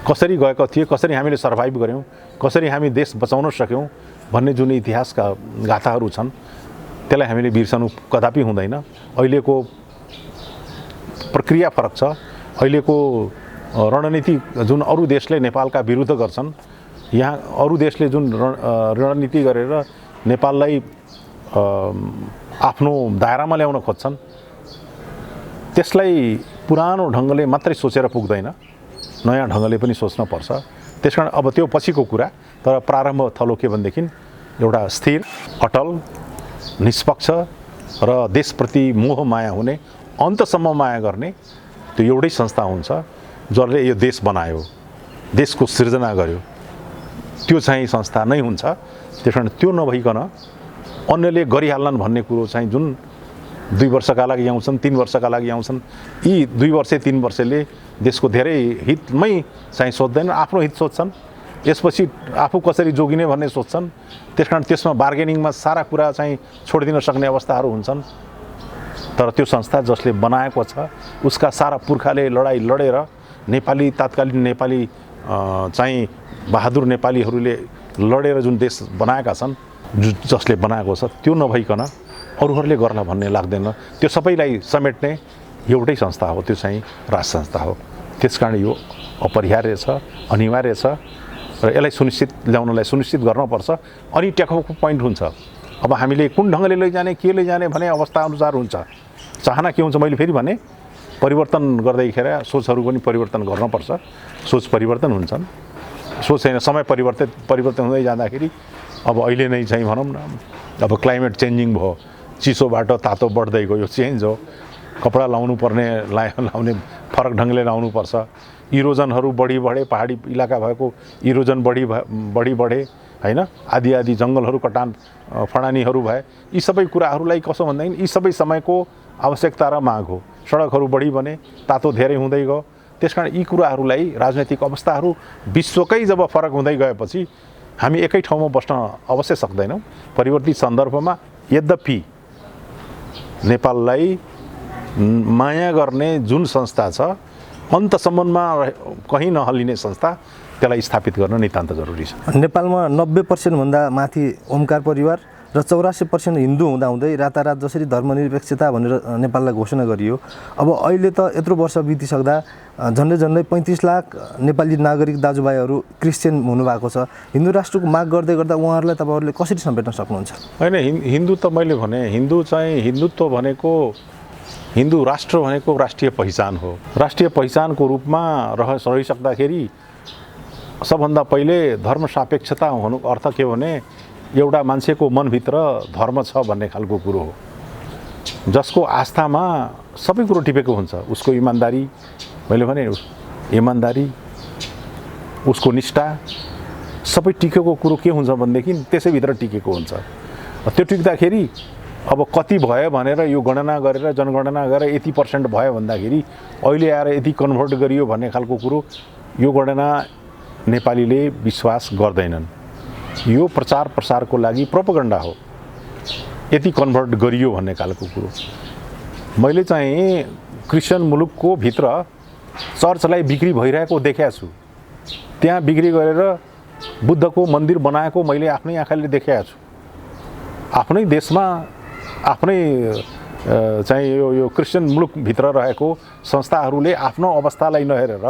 कसरी गएका थिए, कसरी हामीले सर्भाइभ गऱ्यौँ, कसरी हामी देश बचाउन सक्यौँ भन्ने जुन इतिहासका गाथाहरू छन् त्यसलाई हामीले बिर्सनु कदापि हुँदैन। अहिलेको प्रक्रिया फरक छ। अहिलेको रणनीति जुन अरू देशले नेपालका विरुद्ध गर्छन्, यहाँ अरू देशले जुन रणनीति गरेर नेपाललाई आफ्नो दायरामा ल्याउन खोज्छन्, त्यसलाई पुरानो ढङ्गले मात्रै सोचेर पुग्दैन, नयाँ ढङ्गले पनि सोच्न पर्छ। त्यसकारण अब त्यो पछिको कुरा। तर प्रारम्भ थलो के भनेदेखि एउटा स्थिर, अटल, निष्पक्ष र देशप्रति मोह माया हुने, अन्तसम्म माया गर्ने त्यो एउटै संस्था हुन्छ जसले यो देश बनायो, देशको सिर्जना गर्यो, त्यो चाहिँ संस्था नै हुन्छ। त्यसकारण त्यो नभइकन अन्यले गरिहाल्छन् भन्ने कुरो चाहिँ जुन 2 वर्षका लागि आउँछन्, 3 वर्षका लागि आउँछन्, यी 2 वर्ष 3 वर्षले देशको धेरै हितमै चाहिँ सोच्दैन, आफ्नो हित सोच्छन्। यसपछि आफू कसरी जोगिने भन्ने सोच्छन्। त्यसकारण त्यसमा बार्गेनिङमा सारा कुरा चाहिँ छोडिदिन सक्ने अवस्थाहरू हुन्छन्। तर त्यो संस्था जसले बनाएको छ उसका सारा पुर्खाले लडाइँ लडेर नेपाली तात्कालीन नेपाली चाहिँ बहादुर नेपालीहरूले लडेर जुन देश बनाएका छन्, जसले बनाएको छ, त्यो नभइकन अरूहरूले गर्ला भन्ने लाग्दैन। त्यो सबैलाई समेट्ने एउटै संस्था हो, त्यो चाहिँ राज संस्था हो। त्यसकारण यो अपरिहार्य छ, अनिवार्य छ र यसलाई ल्याउनलाई सुनिश्चित गर्नुपर्छ। अनि टेकअपको पोइन्ट हुन्छ। अब हामीले कुन ढङ्गले लैजाने, के लैजाने भने अवस्थाअनुसार हुन्छ। चाहना के हुन्छ, मैले फेरि भने परिवर्तन गर्दैखेर सोचहरू पनि परिवर्तन गर्नुपर्छ। सोच परिवर्तन हुन्छन्, सोच छैन, समय परिवर्तन हुँदै जाँदाखेरि अब अहिले नै चाहिँ भनौँ न, अब क्लाइमेट चेन्जिङ भयो, चिसोबाट तातो बढ्दै गयो, चेन्ज हो। कपडा लाउनु पर्ने लाउने फरक ढङ्गले लाउनुपर्छ। इरोजनहरू बढे, पहाडी इलाका भएको इरोजन बढे होइन, आदि जङ्गलहरू कटान फडानीहरू भए। यी सबै कुराहरूलाई कसो भन्दाखेरि यी सबै समयको आवश्यकता र माग हो। सडकहरू बढी बने, तातो धेरै हुँदै गयो। त्यसकारण यी कुराहरूलाई राजनैतिक अवस्थाहरू विश्वकै जब फरक हुँदै गएपछि हामी एकै ठाउँमा बस्न अवश्य सक्दैनौँ। परिवर्तित सन्दर्भमा यद्यपि नेपाललाई माया गर्ने जुन संस्था छ, अन्तसम्ममा कहीँ नहलिने संस्था, त्यसलाई स्थापित गर्न नितान्त जरुरी छ। नेपालमा 90% भन्दा माथि ओमकार परिवार र 84% हिन्दू हुँदाहुँदै रातारात जसरी धर्मनिरपेक्षता भनेर नेपाललाई घोषणा गरियो। अब अहिले त यत्रो वर्ष बितिसक्दा झन्डै 35 लाख नेपाली नागरिक दाजुभाइहरू क्रिस्चियन हुनुभएको छ। हिन्दू राष्ट्रको माग गर्दै गर्दा उहाँहरूलाई तपाईँहरूले कसरी समेट्न सक्नुहुन्छ? होइन, हिन्दू त मैले भने हिन्दुत्व भनेको, हिन्दू राष्ट्र भनेको राष्ट्रिय पहिचान हो। राष्ट्रिय पहिचानको रूपमा रहिसक्दाखेरि सबभन्दा पहिले धर्म सापेक्षता हुनुको अर्थ के भने एउटा मान्छेको मनभित्र धर्म छ भन्ने खालको कुरो हो। जसको आस्थामा सबै कुरो टिपेको हुन्छ, उसको इमान्दारी, मैले भने इमान्दारी, उसको निष्ठा, सबै टिकेको कुरो के हुन्छ भनेदेखि त्यसैभित्र टिकेको हुन्छ। त्यो टिक्दाखेरि अब कति भयो भनेर यो गणना गरेर जनगणना गरेर यति % भयो भन्दाखेरि अहिले आएर यति कन्भर्ट गरियो भन्ने खालको कुरो यो गणना नेपालीले विश्वास गर्दैनन्। यो प्रचार प्रसारको लागि प्रोपगन्डा हो, यति कन्भर्ट गरियो भन्ने खालको कुरो। मैले चाहिँ क्रिस्चियन मुलुकको भित्र चर्चलाई बिक्री भइरहेको देखेको छु। त्यहाँ बिक्री गरेर बुद्धको मन्दिर बनाएको मैले आफ्नै आँखाले देखेको छु। आफ्नै देशमा आफ्नै चाहिँ यो क्रिस्चियन मुलुकभित्र रहेको संस्थाहरूले आफ्नो अवस्थालाई नहेरेर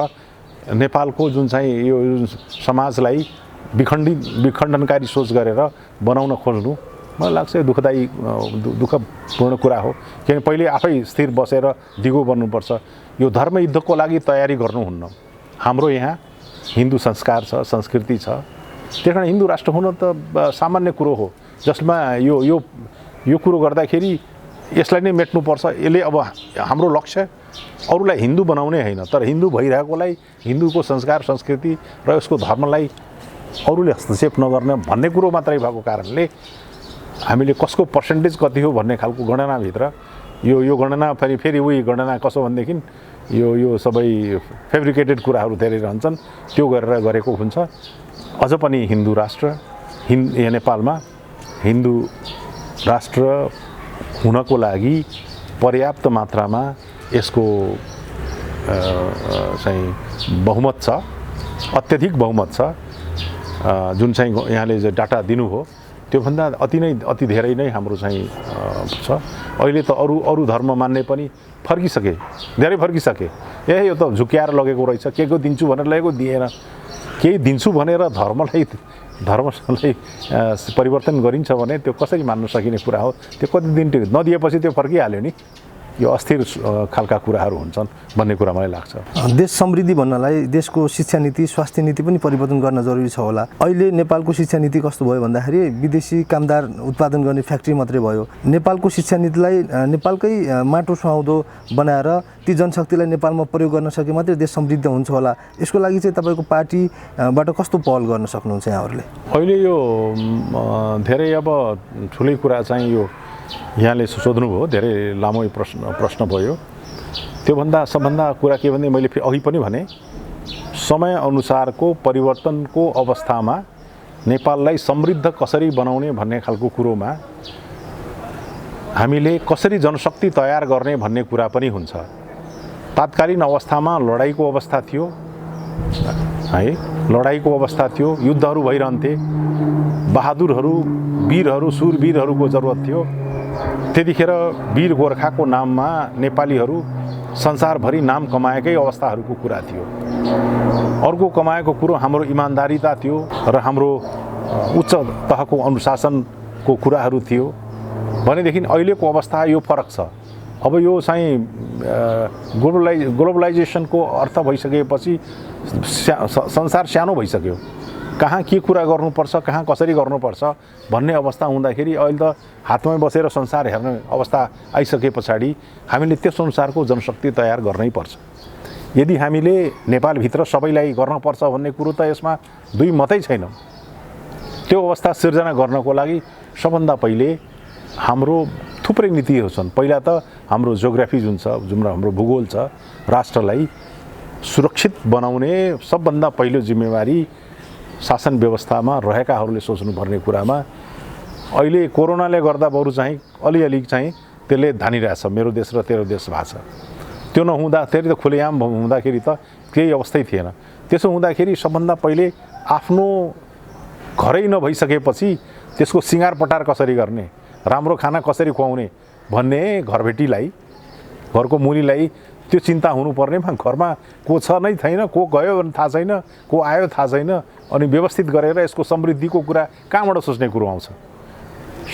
नेपालको जुन चाहिँ यो समाजलाई विखण्डनकारी सोच गरेर बनाउन खोज्नु मलाई लाग्छ दुःखदायी दुःखपूर्ण कुरा हो। किनभने पहिले आफै स्थिर बसेर दिगो बन्नुपर्छ। यो धर्म युद्धको लागि तयारी गर्नुहुन्न। हाम्रो यहाँ हिन्दू संस्कार छ, संस्कृति छ, त्यही कारण हिन्दू राष्ट्र हुन त सामान्य कुरो हो, जसमा यो कुरो गर्दाखेरि यसलाई नै मेट्नुपर्छ। यसले अब हाम्रो लक्ष्य अरूलाई हिन्दू बनाउने होइन, तर हिन्दू भइरहेकोलाई हिन्दूको संस्कार संस्कृति र यसको धर्मलाई अरूले हस्तक्षेप नगर्ने भन्ने कुरो मात्रै भएको कारणले हामीले कसको पर्सेन्टेज कति हो भन्ने खालको गणनाभित्र यो गणना फेरि उही गणना कसो भनेदेखि यो सबै फेब्रिकेटेड कुराहरू धेरै रहन्छन्, त्यो गरेर गरेको हुन्छ। अझ पनि हिन्दू राष्ट्र नेपालमा हिन्दू राष्ट्र हुनको लागि पर्याप्त मात्रामा यसको चाहिँ बहुमत छ, अत्यधिक बहुमत छ। जुन चाहिँ यहाँले डाटा दिनु हो त्योभन्दा अति धेरै नै हाम्रो चाहिँ छ। अहिले त अरू धर्म मान्ने पनि फर्किसके, धेरै फर्किसके। यो त झुक्याएर लगेको रहेछ, के दिन्छु भनेर लगेको दिएन। केही दिन्छु भनेर धर्मलाई परिवर्तन गरिन्छ भने त्यो कसरी मान्न सकिने कुरा हो। त्यो कति दिन नदिएपछि त्यो फर्किहाल्यो नि। यो अस्थिर खालका कुराहरू हुन्छन् भन्ने कुरा मलाई लाग्छ। देश समृद्धि भन्नलाई देशको शिक्षा नीति, स्वास्थ्य नीति पनि परिवर्तन गर्न जरुरी छ होला। अहिले नेपालको शिक्षा नीति कस्तो भयो भन्दाखेरि विदेशी कामदार उत्पादन गर्ने फ्याक्ट्री मात्रै भयो। नेपालको शिक्षा नीतिलाई नेपालकै माटो सुहाउँदो बनाएर ती जनशक्तिलाई नेपालमा प्रयोग गर्न सके मात्रै देश समृद्ध हुन्छ होला। यसको लागि चाहिँ तपाईँको पार्टीबाट कस्तो पहल गर्न सक्नुहुन्छ यहाँहरूले? अहिले यो धेरै अब ठुलै कुरा चाहिँ यो यहाँले सोध्नुभयो, धेरै लामो प्रश्न भयो। त्योभन्दा सबभन्दा कुरा के भने मैले अघि पनि भने समय अनुसारको परिवर्तनको अवस्थामा नेपाललाई समृद्ध कसरी बनाउने भन्ने खालको कुरोमा हामीले कसरी जनशक्ति तयार गर्ने भन्ने कुरा पनि हुन्छ। तात्कालीन अवस्थामा लडाइँको अवस्था थियो है, लडाइँको अवस्था थियो, युद्धहरू भइरहन्थे, बहादुरहरू, वीरहरू, सुरवीरहरूको जरुरत थियो। त्यतिखेर वीर गोर्खाको नाममा नेपालीहरू संसारभरि नाम कमाएकै अवस्थाहरूको कुरा थियो। अर्को कमाएको कुरो हाम्रो इमान्दारिता थियो र हाम्रो उच्च तहको अनुशासनको कुराहरू थियो भनेदेखि अहिलेको अवस्था यो फरक छ। अब यो चाहिँ ग्लोबलाइजेसनको अर्थ भइसकेपछि संसार सानो भइसक्यो। कहाँ के कुरा गर्नुपर्छ, कहाँ कसरी गर्नुपर्छ भन्ने अवस्था हुँदाखेरि अहिले त हातमै बसेर संसार हेर्ने अवस्था आइसके पछाडि हामीले त्यस अनुसारको जनशक्ति तयार गर्नै पर्छ। यदि हामीले नेपालभित्र सबैलाई गर्नुपर्छ भन्ने कुरो त यसमा दुई मतै छैन। त्यो अवस्था सिर्जना गर्नको लागि सबभन्दा पहिले हाम्रो थुप्रै नीतिहरू छन्। पहिला त हाम्रो जियोग्राफी जुन छ, जुन हाम्रो भूगोल छ, राष्ट्रलाई सुरक्षित बनाउने सबभन्दा पहिलो जिम्मेवारी शासन व्यवस्थामा रहेकाहरूले सोच्नुपर्ने कुरामा अहिले कोरोनाले गर्दा बरु चाहिँ अलिअलि चाहिँ त्यसले धानिरहेछ मेरो देश र तेरो देश भएको छ। त्यो नहुँदाखेरि त खुलेआम हुँदाखेरि त केही अवस्थै थिएन। त्यसो हुँदाखेरि सबभन्दा पहिले आफ्नो घरै नभइसकेपछि त्यसको सिँगार पटार कसरी गर्ने, राम्रो खाना कसरी खुवाउने भन्ने घरबेटीलाई, घरको मुलीलाई त्यो चिन्ता हुनुपर्नेमा घरमा को छ नै छैन, को गयो भने थाहा छैन, को आयो थाहा छैन। अनि व्यवस्थित गरेर यसको समृद्धिको कुरा कहाँबाट सोच्ने कुरो आउँछ?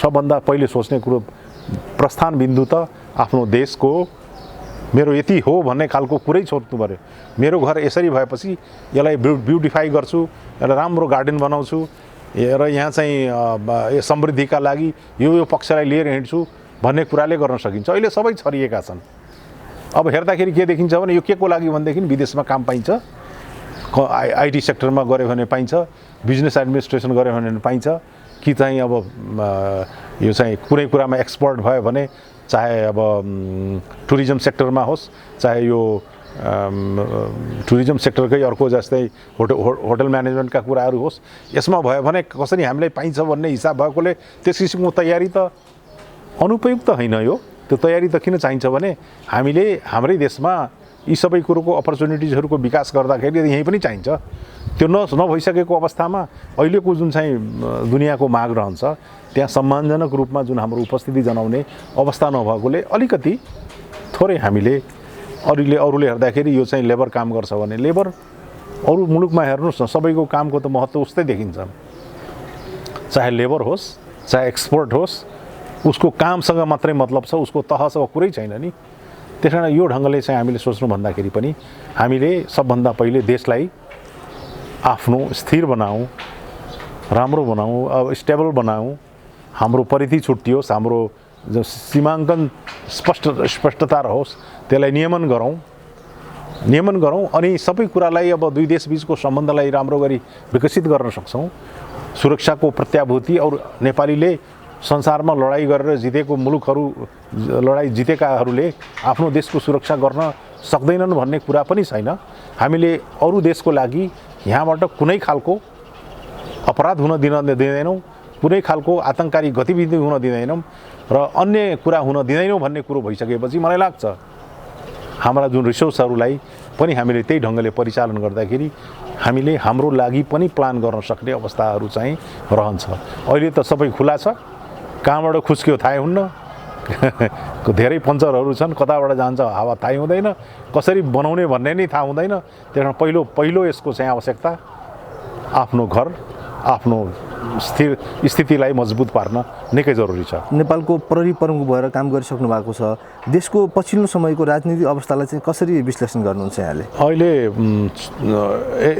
सबभन्दा पहिले सोच्ने कुरो प्रस्थान बिन्दु त आफ्नो देशको मेरो यति हो भन्ने खालको कुरै सोच्नु पर्यो। मेरो घर यसरी भएपछि यसलाई ब्युटिफाई गर्छु, यसलाई राम्रो गार्डन बनाउँछु र यहाँ चाहिँ समृद्धिका लागि यो पक्षलाई लिएर हिँड्छु भन्ने कुराले गर्न सकिन्छ। अहिले सबै छरिएका छन्। अब हेर्दाखेरि के देखिन्छ भने यो के को लागि भनेदेखि विदेशमा काम पाइन्छ, आइटी सेक्टरमा गऱ्यो भने पाइन्छ, बिजनेस एडमिनिस्ट्रेसन गऱ्यो भने पाइन्छ, कि चाहिँ अब यो चाहिँ कुनै कुरामा एक्सपर्ट भयो भने चाहे अब टुरिज्म सेक्टरमा होस्, चाहे यो टुरिज्म सेक्टरकै अर्को जस्तै होटल म्यानेजमेन्टका कुराहरू होस्, यसमा भयो भने कसरी हामीलाई पाइन्छ भन्ने हिसाब भएकोले त्यस किसिमको तयारी त अनुपयुक्त होइन। यो त्यो तयारी त किन चाहिन्छ भने हामीले हाम्रै देशमा यी सबै कुरोको अपर्च्युनिटिजहरूको विकास गर्दाखेरि यहीँ पनि चाहिन्छ। त्यो नभइसकेको अवस्थामा अहिलेको जुन चाहिँ दुनियाँको माग रहन्छ त्यहाँ सम्मानजनक रूपमा जुन हाम्रो उपस्थिति जनाउने अवस्था नभएकोले अलिकति थोरै हामीले अरूले हेर्दाखेरि यो चाहिँ लेबर काम गर्छ भने लेबर अरू मुलुकमा हेर्नुहोस् न, सबैको कामको त महत्त्व उस्तै देखिन्छ। चाहे लेबर होस्, चाहे एक्सपोर्ट होस्, उसको कामसँग मात्रै मतलब छ, उसको तहसँग कुरै छैन नि। त्यस कारण यो ढङ्गले चाहिँ हामीले सोच्नु भन्दाखेरि पनि हामीले सबभन्दा पहिले देशलाई आफ्नो स्थिर बनाऊँ, राम्रो बनाऊँ, अब स्टेबल बनाऊँ, हाम्रो परिधि छुट्टियोस्, हाम्रो सीमाङ्कन स्पष्टता रहोस्, त्यसलाई नियमन गरौँ अनि सबै कुरालाई अब दुई देशबीचको सम्बन्धलाई राम्रो गरी विकसित गर्न सक्छौँ। सुरक्षाको प्रत्याभूति और नेपालीले संसारमा लडाइँ गरेर जितेको मुलुकहरू, लडाइँ जितेकाहरूले आफ्नो देशको सुरक्षा गर्न सक्दैनन् भन्ने कुरा पनि छैन। हामीले अरू देशको लागि यहाँबाट कुनै खालको अपराध हुन दिँदैनौँ, कुनै खालको आतंककारी गतिविधि हुन दिँदैनौँ र अन्य कुरा हुन दिँदैनौँ भन्ने कुरो भइसकेपछि मलाई लाग्छ हाम्रा जुन रिसोर्सहरूलाई पनि हामीले त्यही ढङ्गले परिचालन गर्दाखेरि हामीले हाम्रो लागि पनि प्लान गर्न सक्ने अवस्थाहरू चाहिँ रहन्छ। अहिले त सबै खुला छ, कहाँबाट खुस्क्यो थाहै हुन्न, धेरै पञ्चरहरू छन्, कताबाट जान्छ हावा थाहै हुँदैन, कसरी बनाउने भन्ने नै थाहा हुँदैन। त्यस कारण पहिलो यसको चाहिँ आवश्यकता आफ्नो घर, आफ्नो स्थिर स्थितिलाई मजबुत पार्न निकै जरुरी छ। नेपालको प्रहरी प्रमुख भएर काम गरिसक्नु भएको छ, देशको पछिल्लो समयको राजनीतिक अवस्थालाई चाहिँ कसरी विश्लेषण गर्नुहुन्छ यहाँले? अहिले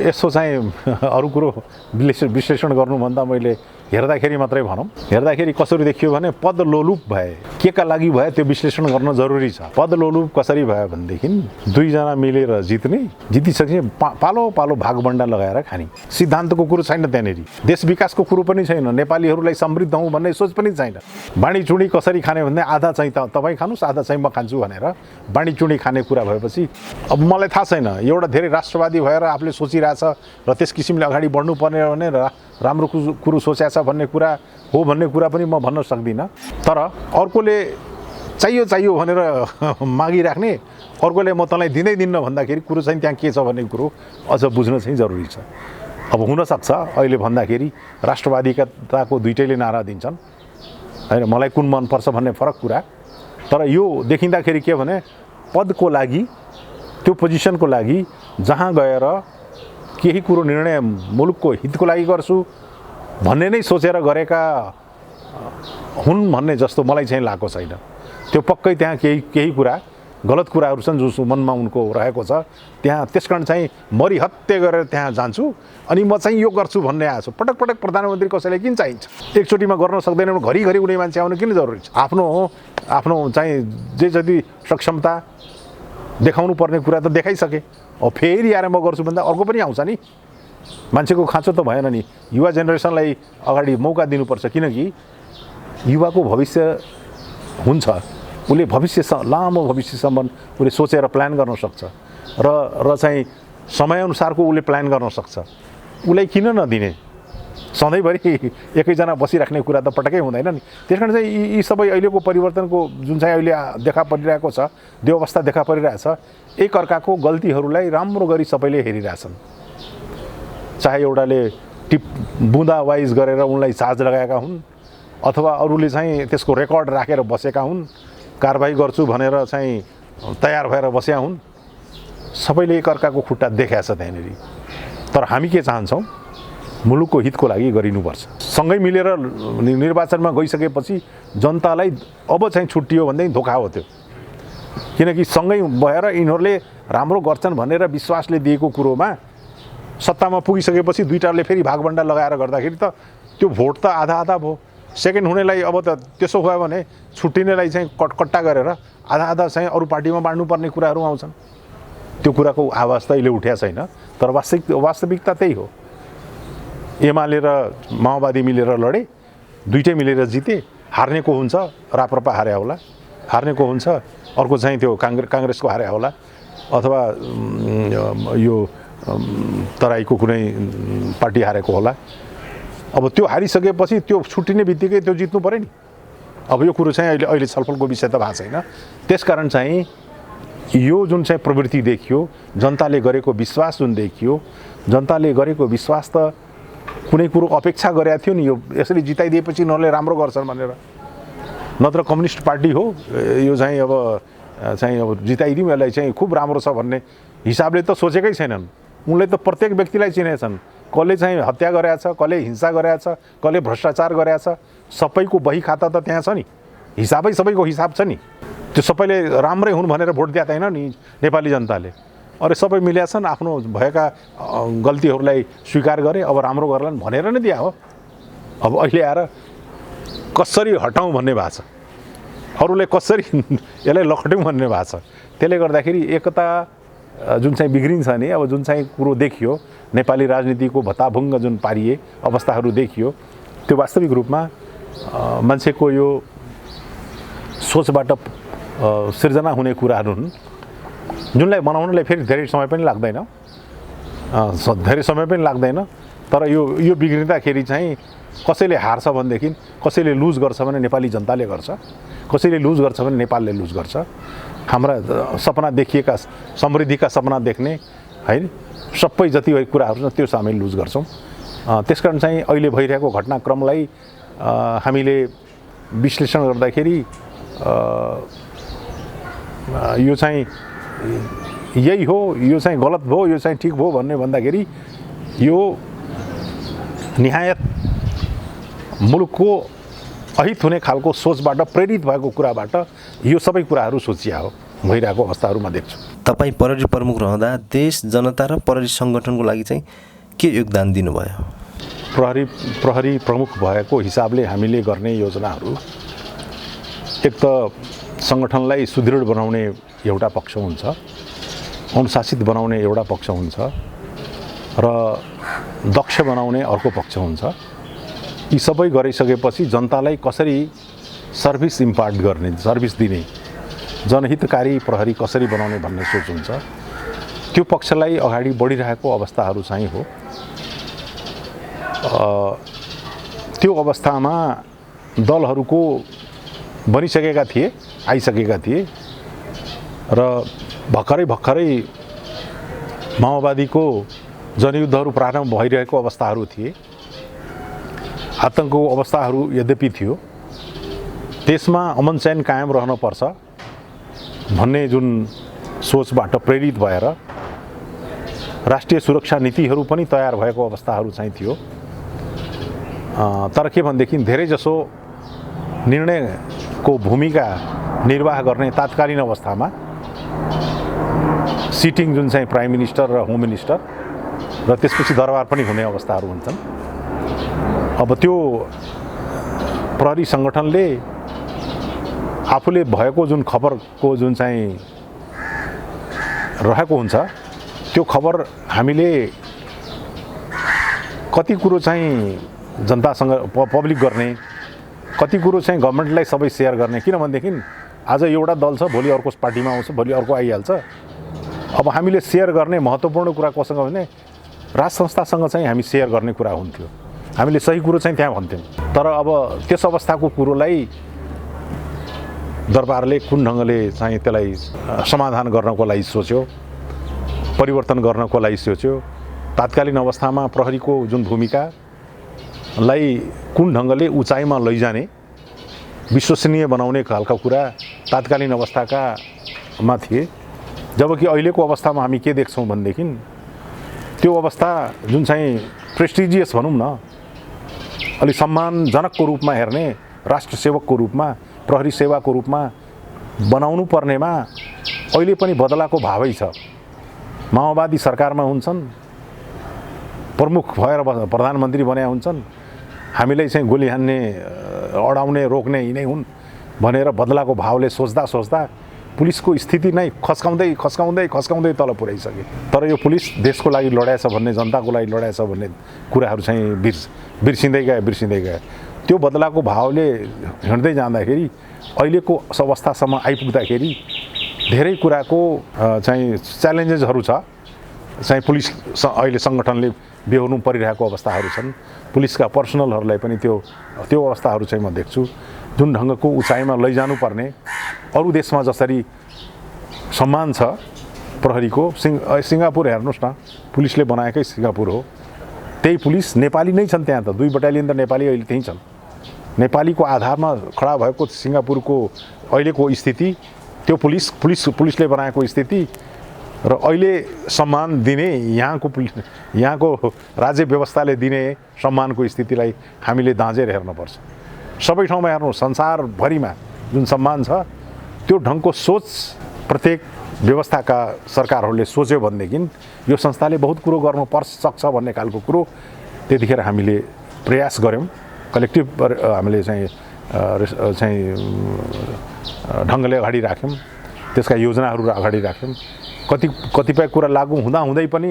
यसो चाहिँ अरू कुरो विश्लेषण गर्नुभन्दा मैले हेर्दाखेरि मात्रै भनौँ, हेर्दाखेरि कसरी देखियो भने पद लोलुप भए, के का लागि भए त्यो विश्लेषण गर्न जरुरी छ। पद लोलुप कसरी भयो भनेदेखि दुईजना मिलेर जितिसके पालो पालो भागबण्डा लगाएर खाने सिद्धान्तको कुरो छैन त्यहाँनिर, देश विकासको कुरो पनि छैन, नेपालीहरूलाई समृद्ध हौँ भन्ने सोच पनि छैन। बाँडीचुँडी कसरी खाने भन्दा आधा चाहिँ तपाईँ खानुहोस्, आधा चाहिँ म खान्छु भनेर बाँडीचुँडी खाने कुरा भएपछि अब मलाई थाहा छैन, एउटा धेरै राष्ट्रवादी भएर आफूले सोचिरहेछ र त्यस किसिमले अगाडि बढ्नुपर्ने भने राम्रो कुरो सोचेको छ भन्ने कुरा हो भन्ने कुरा पनि म भन्न सक्दिनँ। तर अर्कोले चाहियो भनेर मागिराख्ने, अर्कोले म तँलाई दिन्न भन्दाखेरि कुरो चाहिँ त्यहाँ के छ भन्ने कुरो अझ बुझ्न चाहिँ जरुरी छ। अब हुनसक्छ अहिले भन्दाखेरि राष्ट्रवादीताको दुइटैले नारा दिन्छन् होइन, मलाई कुन मनपर्छ भन्ने फरक कुरा। तर यो देखिँदाखेरि के भने पदको लागि, त्यो पोजिसनको लागि जहाँ गएर केही कुरो निर्णय मुलुकको हितको लागि गर्छु भन्ने नै सोचेर गरेका हुन् भन्ने जस्तो मलाई चाहिँ लागेको छैन। त्यो पक्कै त्यहाँ केही कुरा गलत कुराहरू छन् जो मनमा उनको रहेको छ त्यहाँ, त्यसकारण चाहिँ मरिहत्ते गरेर त्यहाँ जान्छु अनि म चाहिँ यो गर्छु भन्ने आएको छु। पटक प्रधानमन्त्री कसैलाई किन चाहिन्छ? एकचोटिमा गर्न सक्दैन, घरिघरि उनी मान्छे आउनु किन जरुरी छ? आफ्नो चाहिँ जे जति सक्षमता देखाउनु पर्ने कुरा त देखाइसके, अब फेरि आएर म गर्छु भन्दा अर्को पनि आउँछ नि। मान्छेको खाँचो त भएन नि, युवा जेनेरेसनलाई अगाडि मौका दिनुपर्छ, किनकि युवाको भविष्य हुन्छ, उसले लामो भविष्यसम्म उसले सोचेर प्लान गर्न सक्छ र चाहिँ समयअनुसारको उसले प्लान गर्न सक्छ। उसलाई किन नदिने? सधैँभरि एकैजना बसिराख्ने कुरा त पटक्कै हुँदैन नि। त्यस कारण चाहिँ यी सबै अहिलेको परिवर्तनको जुन चाहिँ अहिले देखा परिरहेको छ, व्यवस्था देखा परिरहेछ, एक अर्काको गल्तीहरूलाई राम्रो गरी सबैले हेरिरहेछन्। चाहे एउटाले बुँदा वाइज गरेर उनलाई चार्ज लगाएका हुन् अथवा अरूले चाहिँ त्यसको रेकर्ड राखेर बसेका हुन्, कारबाही गर्छु भनेर चाहिँ तयार भएर बसेका हुन्, सबैले एक अर्काको खुट्टा देखाएको छ त्यहाँनिर। तर हामी के चाहन्छौँ? मुलुकको हितको लागि गरिनुपर्छ। सँगै मिलेर निर्वाचनमा गइसकेपछि जनतालाई अब चाहिँ छुट्टियो भनेदेखि धोका हो त्यो, किनकि सँगै भएर यिनीहरूले राम्रो गर्छन् भनेर विश्वासले दिएको कुरोमा सत्तामा पुगिसकेपछि दुईटाले फेरि भागबण्डा लगाएर गर्दाखेरि त त्यो भोट त आधा भयो। सेकेन्ड हुनेलाई अब त त्यसो भयो भने छुट्टिनेलाई चाहिँ कट्टा गरेर आधा चाहिँ अरू पार्टीमा बाँड्नुपर्ने कुराहरू आउँछन्। त्यो कुराको आवाज त अहिले उठ्या छैन, तर वास्तविकता त्यही हो। एमाले र माओवादी मिलेर लडे, दुइटै मिलेर जिते, हार्नेको हुन्छ राप्रपा हार्या होला, हार्नेको हुन्छ अर्को चाहिँ त्यो काङ्ग्रेसको हार्या होला अथवा यो तराईको कुनै पार्टी हारेको होला। अब त्यो हारिसकेपछि त्यो छुट्टिने बित्तिकै त्यो जित्नु पर्यो नि। अब यो कुरो चाहिँ अहिले छलफलको विषय त भएको छैन। त्यसकारण चाहिँ यो जुन चाहिँ प्रवृत्ति देखियो, जनताले गरेको विश्वास जुन देखियो, जनताले गरेको विश्वास त कुनै कुरो अपेक्षा गरेको थियो नि, यो यसरी जिताइदिएपछि उनीहरूले राम्रो गर्छन् भनेर। नत्र कम्युनिस्ट पार्टी हो यो चाहिँ अब जिताइदिउँ यसलाई चाहिँ खुब राम्रो छ भन्ने हिसाबले त सोचेकै छैनन्। उनले त प्रत्येक व्यक्तिलाई चिनेछन्, कसले चाहिँ हत्या गरेका छ, कसले हिंसा गरेका छ, कसले भ्रष्टाचार गरेका छ, सबैको बही खाता त त्यहाँ छ नि, हिसाबै सबैको हिसाब छ नि। त्यो सबैले राम्रै हुन् भनेर भोट दिएको छैन नि नेपाली जनताले। अरे सबै मिलेका छन्, आफ्नो भएका गल्तीहरूलाई स्वीकार गरे, अब राम्रो गर्लान् भनेर नै दिया हो। अब अहिले आएर कसरी हटाउँ भन्ने भएको छ, अरूले कसरी यसलाई लखट्यौँ भन्ने भएको छ। त्यसले गर्दाखेरि एकता जुन चाहिँ बिग्रिन्छ नि, अब जुन चाहिँ कुरो देखियो नेपाली राजनीतिको भत्ताभुङ्ग जुन पारिए अवस्थाहरू देखियो, त्यो वास्तविक रूपमा मान्छेको यो सोचबाट सिर्जना हुने कुराहरू हुन्, जुनलाई बनाउनलाई फेरि धेरै समय पनि लाग्दैन, तर यो बिग्रिँदाखेरि चाहिँ कसैले हार्छ भनेदेखि, कसैले लुज गर्छ भने नेपाली जनताले गर्छ, कसैले लुज गर्छ भने नेपालले लुज गर्छ। हाम्रा सपना देखिएका समृद्धिका सपना देख्ने हैन सबै जति कुराहरू छ त्यो हामी लुज गर्छौँ। त्यसकारण चाहिँ अहिले भइरहेको घटनाक्रमलाई हामीले विश्लेषण गर्दाखेरि यो चाहिँ यही हो, यो चाहिँ गलत भयो, यो चाहिँ ठिक भयो भन्ने भन्दाखेरि यो निहायत मुलुकको अहित हुने खालको सोचबाट प्रेरित भएको कुराबाट यो सबै कुराहरू सोचिया हो, भइरहेको अवस्थाहरूमा देख्छु। तपाईँ प्रहरी प्रमुख रहँदा देश, जनता र प्रहरी सङ्गठनको लागि चाहिँ के योगदान दिनुभयो? प्रहरी प्रमुख भएको हिसाबले हामीले गर्ने योजनाहरू एक त सङ्गठनलाई सुदृढ बनाउने एउटा पक्ष हुन्छ, अनुशासित बनाउने एउटा पक्ष हुन्छ र दक्ष बनाउने अर्को पक्ष हुन्छ। यी सबै गरिसकेपछि जनतालाई कसरी सर्भिस इम्पार्ट गर्ने, सर्भिस दिने, जनहितकारी प्रहरी कसरी बनाउने भन्ने सोच हुन्छ। त्यो पक्षलाई अगाडि बढिरहेको अवस्थाहरू चाहिँ हो। त्यो अवस्थामा दलहरूको बनिसकेका थिए, आइसकेका थिए र भर्खरै माओवादीको जनयुद्धहरू प्रारम्भ भइरहेको अवस्थाहरू थिए। आतङ्कको अवस्थाहरू यद्यपि थियो, त्यसमा अमन चैन कायम रहनुपर्छ भन्ने जुन सोचबाट प्रेरित भएर राष्ट्रिय सुरक्षा नीतिहरू पनि तयार भएको अवस्थाहरू चाहिँ थियो। तर के भनेदेखि धेरैजसो निर्णयको भूमिका निर्वाह गर्ने तात्कालीन अवस्थामा सिटिङ जुन चाहिँ प्राइम मिनिस्टर र होम मिनिस्टर र त्यसपछि दरबार पनि हुने अवस्थाहरू हुन्छन्। अब त्यो प्रहरी सङ्गठनले आफूले भएको जुन खबरको जुन चाहिँ रहेको हुन्छ त्यो खबर हामीले कति कुरो चाहिँ जनतासँग पब्लिक गर्ने, कति कुरो चाहिँ गभर्मेन्टलाई सबै सेयर गर्ने। किनभनेदेखि आज एउटा दल छ, भोलि अर्को पार्टीमा आउँछ, भोलि अर्को आइहाल्छ। अब हामीले सेयर गर्ने महत्त्वपूर्ण कुरा कोसँग भने राज संस्थासँग चाहिँ हामी सेयर गर्ने कुरा हुन्थ्यो, हामीले सही कुरो चाहिँ त्यहाँ भन्थ्यौँ। तर अब त्यस अवस्थाको कुरोलाई दरबारले कुन ढङ्गले चाहिँ त्यसलाई समाधान गर्नको लागि सोच्यो, परिवर्तन गर्नको लागि सोच्यो, तात्कालीन अवस्थामा प्रहरीको जुन भूमिकालाई कुन ढङ्गले उचाइमा लैजाने, विश्वसनीय बनाउने खालका कुरा तात्कालीन अवस्थाकामा थिए। जबकि अहिलेको अवस्थामा हामी के देख्छौँ भनेदेखि त्यो अवस्था जुन चाहिँ प्रेस्टिजियस भनौँ न, अलि सम्मानजनकको रूपमा हेर्ने, राष्ट्र सेवकको रूपमा, प्रहरी सेवाको रूपमा बनाउनु पर्नेमा अहिले पनि बदलाको भावै छ। माओवादी सरकारमा हुन्छन्, प्रमुख भएर प्रधानमन्त्री बने हुन्छन्, हामीलाई चाहिँ गोली हान्ने, अडाउने, रोक्ने यिनै हुन् भनेर बदलाको भावले सोच्दा पुलिसको स्थिति नै खस्काउँदै तल पुर्याइसके। तर यो पुलिस देशको लागि लडाएछ भन्ने, जनताको लागि लडाएछ भन्ने कुराहरू चाहिँ बिर्सिँदै गए। त्यो बदलाको भावले हिँड्दै जाँदाखेरि अहिलेको अवस्थासम्म आइपुग्दाखेरि धेरै कुराको चाहिँ च्यालेन्जेसहरू छ। चाहिँ पुलिस अहिले सङ्गठनले बेहोर्नु परिरहेको अवस्थाहरू छन्। पुलिसका पर्सनलहरूलाई पनि त्यो अवस्थाहरू चाहिँ म देख्छु। जुन ढङ्गको उचाइमा लैजानु पर्ने, अरू देशमा जसरी सम्मान छ प्रहरीको, सिङ्गापुर हेर्नुहोस् न, पुलिसले बनाएकै सिङ्गापुर हो। त्यही पुलिस नेपाली नै छन् त्यहाँ त, 2 बटालियन त नेपाली अहिले त्यहीँ छन्। नेपालीको आधारमा खडा भएको सिङ्गापुरको अहिलेको स्थिति, त्यो पुलिसले बनाएको स्थिति र अहिले सम्मान दिने यहाँको राज्य व्यवस्थाले दिने सम्मानको स्थितिलाई हामीले दाँजेर हेर्नुपर्छ। सबै ठाउँमा हेर्नु, संसारभरिमा जुन सम्मान छ त्यो ढङ्गको सोच प्रत्येक व्यवस्थाका सरकारहरूले सोच्यो भनेदेखि यो संस्थाले बहुत कुरो गर्नु सक्छ भन्ने खालको कुरो त्यतिखेर हामीले प्रयास गऱ्यौँ। कलेक्टिभ हामीले चाहिँ ढङ्गले अगाडि राख्यौँ, त्यसका योजनाहरू अगाडि राख्यौँ। कतिपय कुरा लागू हुँदै पनि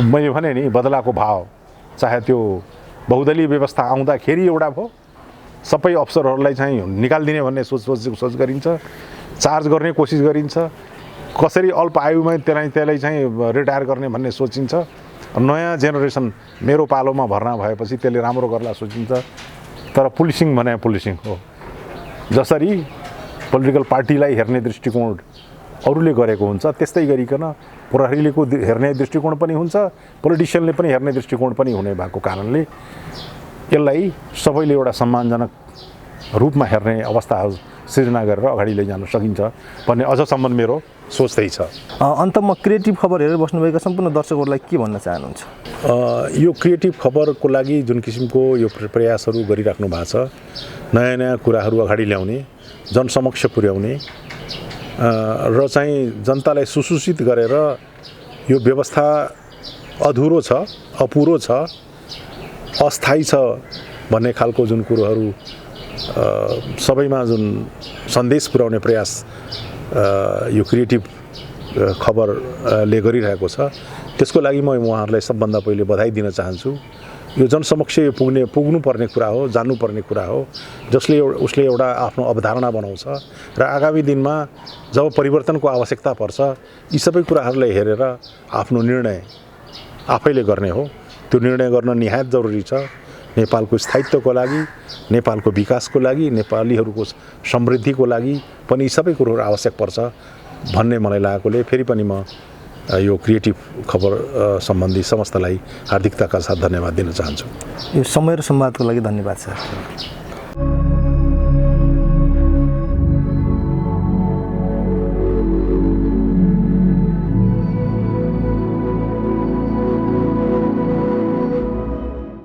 मैले भने नि बदलाको भाव, चाहे त्यो बहुदलीय व्यवस्था आउँदाखेरि एउटा भयो, सबै अफसरहरूलाई चाहिँ निकालिदिने भन्ने सोच गरिन्छ, चार्ज गर्ने कोसिस गरिन्छ, कसरी अल्प आयुमै त्यसलाई चाहिँ रिटायर गर्ने भन्ने सोचिन्छ। नयाँ जेनेरेसन मेरो पालोमा भर्ना भएपछि त्यसले राम्रो गर्ला सोचिन्छ। तर पुलिसिङ भने पुलिसिङ हो। जसरी पोलिटिकल पार्टीलाई हेर्ने दृष्टिकोण अरूले गरेको हुन्छ त्यस्तै गरिकन प्रहरीले हेर्ने दृष्टिकोण पनि हुन्छ, पोलिटिसियनले पनि हेर्ने दृष्टिकोण पनि हुने भएको कारणले यसलाई सबैले एउटा सम्मानजनक रूपमा हेर्ने अवस्थाहरू सृजना गरेर अगाडि लैजान सकिन्छ भन्ने अझसम्म मेरो सोच त्यही छ। अन्तमा क्रिएटिभ खबर हेरेर बस्नुभएका सम्पूर्ण दर्शकहरूलाई के भन्न चाहनुहुन्छ? यो क्रिएटिभ खबरको लागि जुन किसिमको यो प्रयासहरू गरिराख्नु भएको छ, नयाँ नयाँ कुराहरू अगाडि ल्याउने, जनसमक्ष पुर्याउने र चाहिँ जनतालाई सुसूचित गरेर यो व्यवस्था अधुरो छ, अपुरो छ, अस्थायी छ भन्ने खालको जुन कुरोहरू सबैमा जुन सन्देश पुर्याउने प्रयास यो क्रिएटिभ खबरले गरिरहेको छ, त्यसको लागि म उहाँहरूलाई सबभन्दा पहिले बधाई दिन चाहन्छु। यो जनसमक्ष पुग्नुपर्ने कुरा हो, जान्नुपर्ने कुरा हो, जसले उसले एउटा आफ्नो अवधारणा बनाउँछ र आगामी दिनमा जब परिवर्तनको आवश्यकता पर्छ यी सबै कुराहरूलाई हेरेर आफ्नो निर्णय आफैले गर्ने हो। त्यो निर्णय गर्न निहायत जरुरी छ। नेपालको स्थायित्वको लागि, नेपालको विकासको लागि, नेपालीहरूको समृद्धिको लागि पनि सबै कुरोहरू आवश्यक पर्छ भन्ने मलाई लागेकोले फेरि पनि म यो क्रिएटिभ खबर सम्बन्धी समस्तलाई हार्दिकताका साथ धन्यवाद दिन चाहन्छु। यो समय र संवादको लागि धन्यवाद सर।